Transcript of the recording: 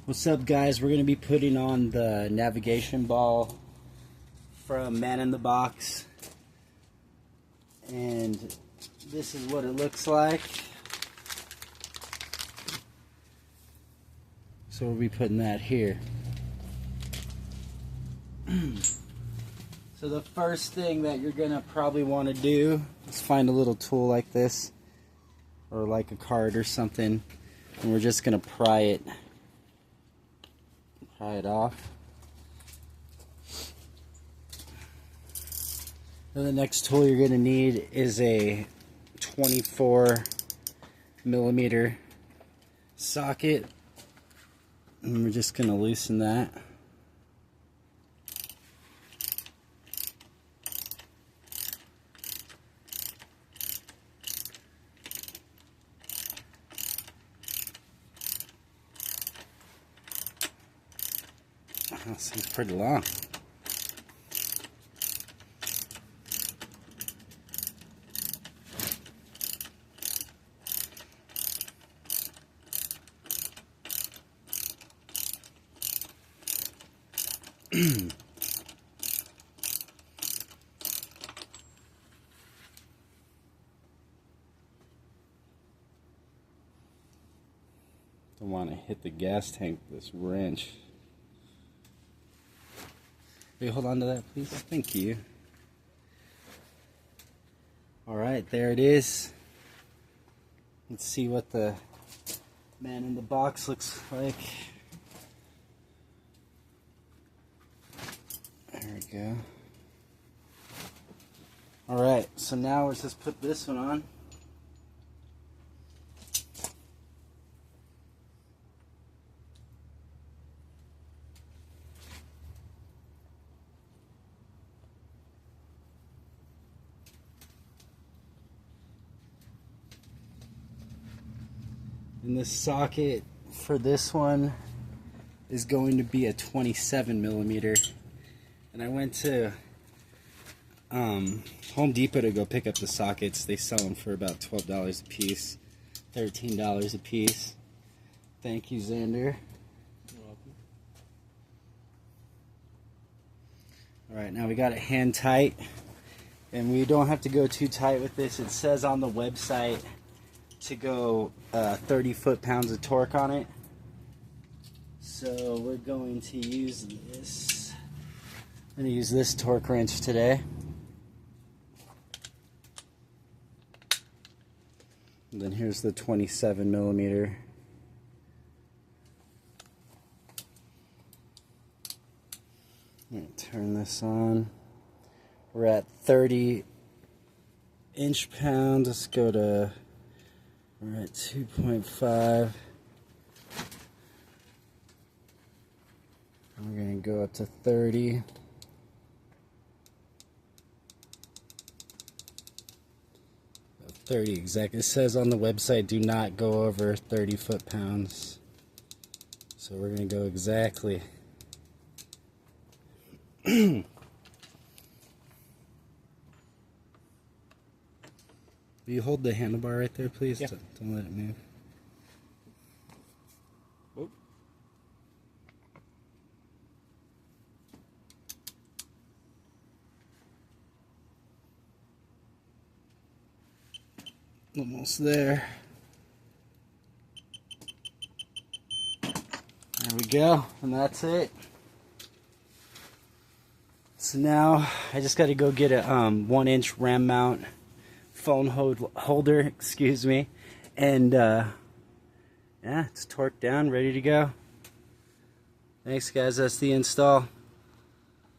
What's up, guys? We're going to be putting on the navigation ball from Man in the Box, and this is what it looks like. So we'll be putting that here. So the first thing that you're going to probably want to do is find a little tool like this, or like a card or something, and we're just going to pry it off. Then the next tool you're going to need is a 24mm socket, and we're just going to loosen that. That seems pretty long. Don't want to hit the gas tank with this wrench. Will you hold on to that, please? Thank you. Alright, there it is. Let's see what the Man in the Box looks like. There we go. Alright, so now let's just put this one on. And the socket for this one is going to be a 27mm. And I went to Home Depot to go pick up the sockets. They sell them for about $12 a piece, $13 a piece. Thank you, Xander. You're welcome. Alright, now we got it hand tight. And we don't have to go too tight with this. It says on the website to go 30 foot-pounds of torque on it. So we're going to use this. I'm going to use this torque wrench today. And then here's the 27mm. I'm going to turn this on. We're at 30 inch-pounds. Let's go to... We're at 2.5. We're going to go up to 30. About 30 exactly. It says on the website, do not go over 30 foot-pounds. So we're going to go exactly. Will you hold the handlebar right there, please? Yeah. Don't let it move. Whoop. Almost there. There we go, and that's it. So now I just got to go get a 1-inch ram mount phone holder, excuse me, and yeah, it's torqued down, ready to go. Thanks, guys. That's the install.